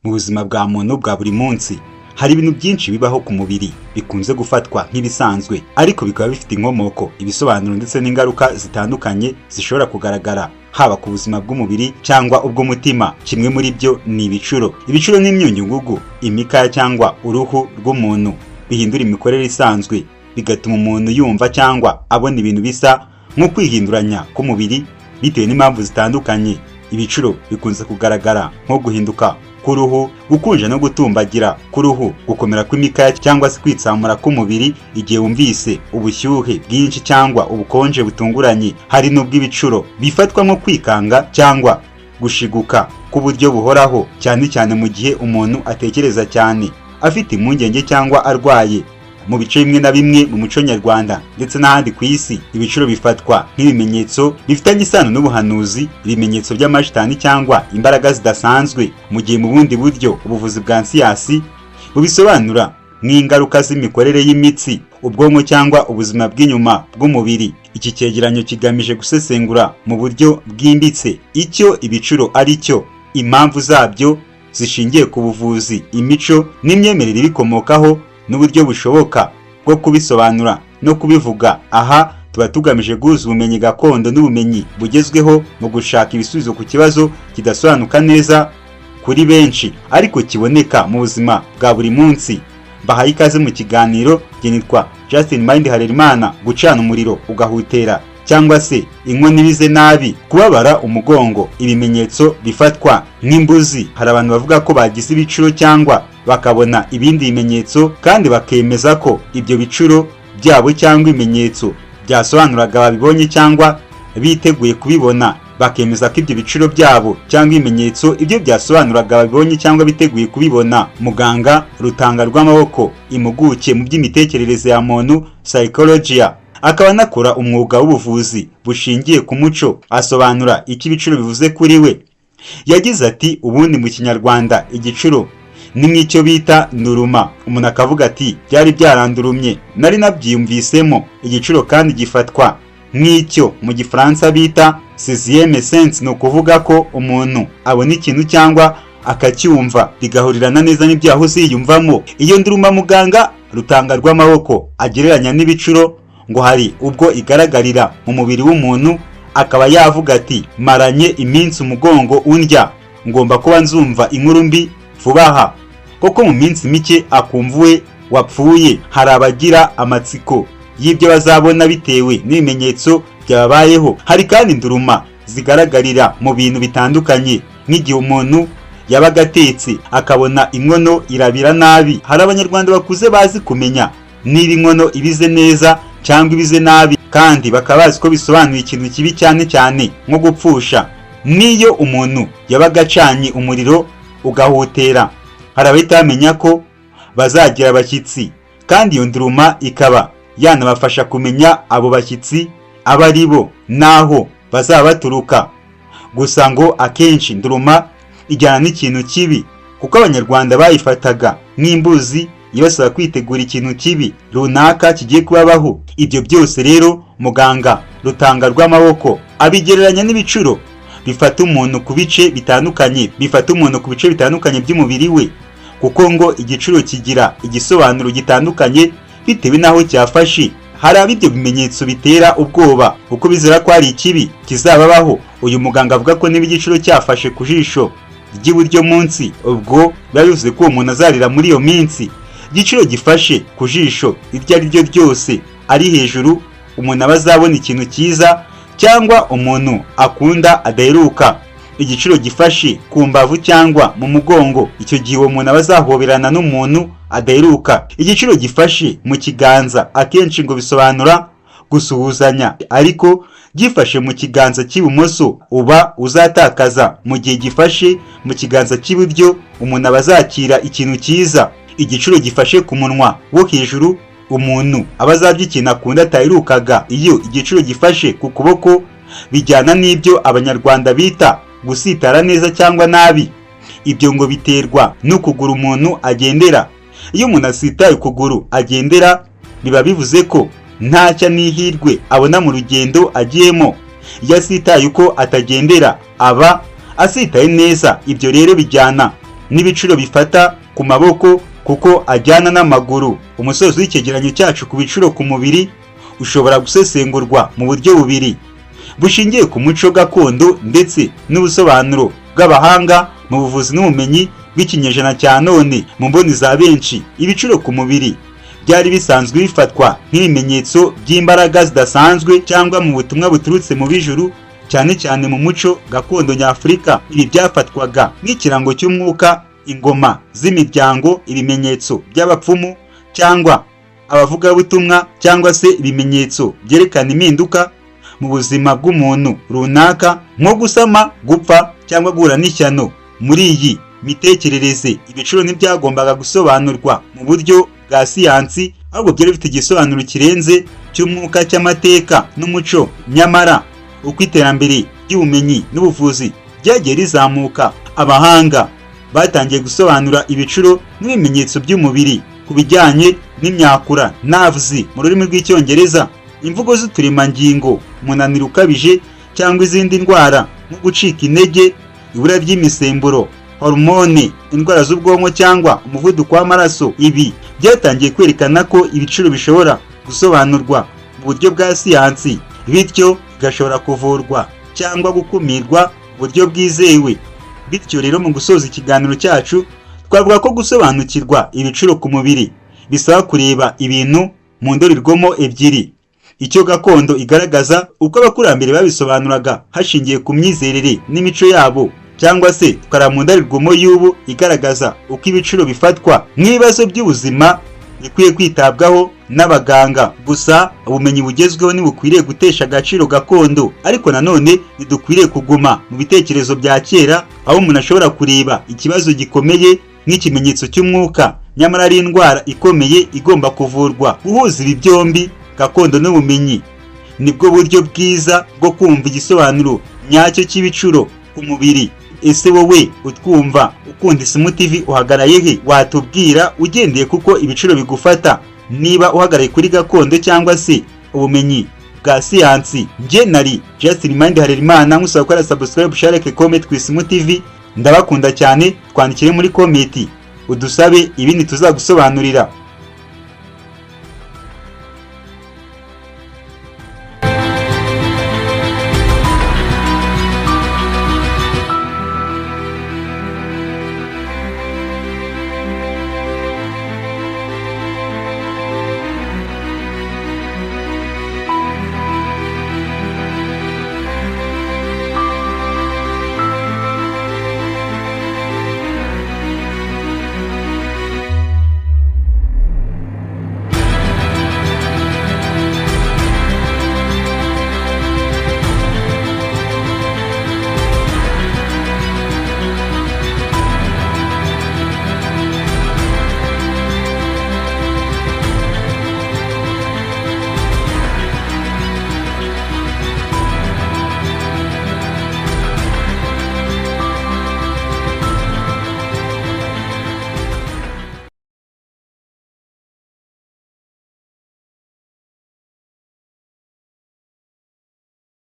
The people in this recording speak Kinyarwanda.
Mu buzima bwa muntu bwa buri munsi hari ibintu byinshi bibaho ku mubiri bikunze gufatwa nk'ibisanzwe ariko bikaba bifite inkomoko, ibisobanuro ndetse n'ingaruka zitandukanye zishobora kugaragara haba ku buzima bw'umubiri cyangwa ubw'umutima. Kimwe muri byo ni ibicuro. Ibicuro ni imyunyungugu, imikaya cyangwa uruhu rw'umuntu bihindura imikorere isanzwe, bigatuma umuntu yumva cyangwa abona ibintu bisa nko kwihinduranya k'umubiri bitewe n'impamvu zitandukanye. Ibicuro bikunze kugaragara nko guhinduka k'uruhu, gukunja no gutumbagira k'uruhu, gukomera kw'imikaya cyangwa se kwitsamura k'umubiri igihe wumvise ubushyuhe bwinshi cyangwa ubukonje butunguranye. Hari n'ubwo ibicuro bifatwa nko kwikanga cyangwa gushiguka k'uburyo buhoraho, cyane cyane mu gihe umuntu atekereza cyane, afite impungenge cyangwa arwaye. Mu bice bimwe na bimwe mu muco nyarwanda ndetse n'ahandi ku isi, ibicuro bifatwa nk'ibimenyetso bifitanye isano n'ubuhanuzi, ibimenyetso by'amashitani cyangwa imbaraga zidasanzwe, mu gihe mu bundi buryo ubuvuzi bwa siyansi bubisobanura nk'ingaruka z'imikorere y'imitsi, ubwonko cyangwa ubuzima bw'inyuma bw'umubiri. Iki cyegeranyo kigamije gusesengura mu buryo bwimbitse icyo ibicuro ari cyo, impamvu zabyo zishingiye ku buvuzi, imico n'imyemerere ibikomokaho, n'uburyo bushoboka bwo kubisobanura no kubivuga. Aha tuba tugamije guhuza ubumenyi gakondo n'ubumenyi bugezweho mu gushaka ibisubizo ku kibazo kidasobanuka neza kuri benshi ariko kiboneka mu buzima bwa buri munsi. Bahaye ikaze mu kiganiro. Nitwa Justin Mind Harerimana. Gucana umuriro ugahutera cyangwa se inkono ibize nabi, kubabara umugongo, ibimenyetso bifatwa nk'imbuzi. Hari abantu bavuga ko bagize ibicuro cyangwa bakabona ibindi bimenyetso kandi bakemeza ko ibyo bicuro byabo cyangwa ibimenyetso byasobanuraga babibonye cyangwa biteguye kubibona. Bakemeza ko ibyo bicuro byabo cyangwa ibimenyetso ibyo byasobanuraga babibonye cyangwa biteguye kubibona. Muganga Rutanga Rwamaboko, impuguke mu by'imitekerereze ya muntu psychologia, akaba anakora umwuga w'ubuvuzi bushingiye ku muco, asobanura icyo ibicuro bivuze kuri we. Yagize ati, ubundi mu kinyarwanda igicuro ni nk'icyo bita nduruma. Umuntu akavuga ati byari byarandurumye, nari nabyiyumvisemo. Igicuro kandi gifatwa nk'icyo mu gifaransa bita sixième sens, ni ukuvuga ko umuntu abona ikintu cyangwa akacyumva bigahurirana neza n'ibyo yahoze yiyumvamo. Iyo nduruma muganga Rutanga Rwamaboko agereranya n'ibicuro ngo hari ubwo igaragarira mu mubiri w'umuntu, akaba yavuga ati maranye iminsi umugongo undya, ngomba kuba nzumva inkuru mbi vuba aha. Koko mu minsi mike akumva we wapfuye. Hari abagira amatsiko y'ibyo bazabona bitewe n'ibimenyetso byabayeho. Hari kandi nduruma zigaragarira mu bintu bitandukanye, nk'igihe umuntu yabaga atetse akabona inkono irabira nabi. Hari abanyarwanda bakuze bazi kumenya niba inkono ibize neza cyangwa ibize nabi, kandi bakaba bazi ko bisobanuye ikintu kibi, cyane cyane nko gupfusha. Niyo umuntu yabaga acanye umuriro ugahutera, hari abahita bamenya ko bazagira abashyitsi, kandi iyo nduruma ikaba yanabafasha kumenya abo bashyitsi aba ari bo n'aho bazaba baturuka. Gusa ngo akenshi nduruma ijyana n'ikintu kibi, kuko abanyarwanda bayifataga nk'imbuzi ibasaba kwitegura ikintu kibi runaka kigiye kubabaho. Ibyo byose rero muganga Rutanga Rwamaboko abigereranya n'ibicuro bifata umuntu ku bice bitandukanye, by'umubiri we, kuko ngo igicuro kigira igisobanuro gitandukanye bitewe n'aho cyafashe. Hari ab'ibyo bimenyetso bitera ubwoba kuko bizera ko hari ikibi kizababaho. Uyu muganga avuga ko niba igicuro cyafashe ku jisho ry'iburyo munsi, ubwo biba bivuze ko uwo muntu azarira muri iyo minsi. Igiciro gifashe ku jisho iryo ari ryo ryose ari hejuru, umuntu aba azabona ikintu cyiza cyangwa umuntu akunda adaheruka. Igiciro gifashe ku mbavu cyangwa mu mugongo, icyo gihe uwo muntu aba azahoberana n'umuntu adaheruka. Igiciro gifashe mu kiganza akenshi ngo bisobanura gusuhuzanya, ariko gifashe mu kiganza cy'ibumoso uba uzatakaza. Mu gihe gifashe mu kiganza cy'iburyo, umuntu aba azakira ikintu cyiza. Igiciro gifashe ku munwa wo hejuru, umuntu aba azarya ikintu akunda ataherukaga. Iyo igiciro gifashe ku kuboko, bijyana n'ibyo abanyarwanda bita gusitara neza cyangwa nabi. Ibyo ngo biterwa n'ukuguru umuntu agendera. Iyo umuntu asitaye ukuguru agendera, biba bivuze ko ntacyo n'ihirwe abona mu rugendo agiyemo. Iyo asitaye uko atagendera, aba asitaye neza. Ibyo rero bijyana n'ibicuro bifata ku maboko kuko ajyana n'amaguru. Umusozo w'icyegeranyo cyacu ku bicuro ku mubiri ushobora gusesengurwa mu buryo bubiri bushingiye ku muco gakondo ndetse n'ubusobanuro bw'abahanga mu buvuzi n'ubumenyi bw'ikinyejana cya none. Mu mboni za benshi, ibicuro ku mubiri byari bisanzwe bifatwa nk'ibimenyetso by'imbaraga zidasanzwe cyangwa mu butumwa buturutse mu bijuru, cyane cyane mu muco gakondo nyafurika. Ibi byafatwaga nk'ikirango cy'umwuka, ingoma z'imiryango, ibimenyetso by'abapfumu cyangwa abavugabutumwa, cyangwa se ibimenyetso byerekana impinduka mu buzima bw'umuntu runaka nko gusama, gupfa cyangwa guhura n'ishyano. Muri iyi mitekerereze, ibicuro ntibyagombaga gusobanurwa mu buryo bwa siyansi, ahubwo byari bifite igisobanuro kirenze cy'umwuka, cy'amateka n'umuco. Nyamara uko iterambere ry'ubumenyi n'ubuvuzi ryagiye rizamuka, abahanga batangiye gusobanura ibicuro n'ibimenyetso by'umubiri ku bijyanye n'imyakura, nerves mu rurimi rw'icyongereza, imvugo z'uturemangingo, umunaniro ukabije cyangwa izindi ndwara nko gucika intege, ibura ry'imisemburo, hormone, indwara z'ubwonko cyangwa umuvuduko w'amaraso. Ibi byatangiye kwerekana ko ibicuro bishobora gusobanurwa mu buryo bwa siyansi, bityo bigashobora kuvurwa cyangwa gukumirwa mu buryo bwizewe. Bityo rero mu gusoza ikiganiro cyacu, twavuga ko gusobanukirwa ibicuro ku mubiri bisaba kureba ibintu mu ndorerwamo ebyiri: icyo gakondo igaragaza, uko abakurambere babisobanuraga hashingiye ku myizerere n'imico yabo, cyangwa se tukaraba mu ndorerwamo y'ubu igaragaza uko ibicuro bifatwa nk'ibibazo by'ubuzima bikwiye kwitabwaho n'abaganga. Gusa ubumenyi bugezweho ntibukwiriye gutesha agaciro gakondo, ariko nanone ntidukwiriye kuguma mu bitekerezo bya kera, aho umuntu ashobora kureba ikibazo gikomeye nk'ikimenyetso cy'umwuka, nyamara ari indwara ikomeye igomba kuvurwa. Guhuza ibi byombi, gakondo n'ubumenyi, nibwo buryo bwiza bwo kumva igisobanuro nyacyo cy'ibicuro ku mubiri. Ese wowe utwumva ukunda Isimu TV uhagaraye he? Watubwira ugendeye kuko ibicuro bigufata, niba uhagaraye kuri gakondo cyangwa se ubumenyi bwa siyansi. Nje nari Justin Mind Harerimana, nkusaba gukora subscribe, share, comment ku Isimu TV. Ndabakunda cyane, twandikire muri comment udusabe ibindi tuzagusobanurira.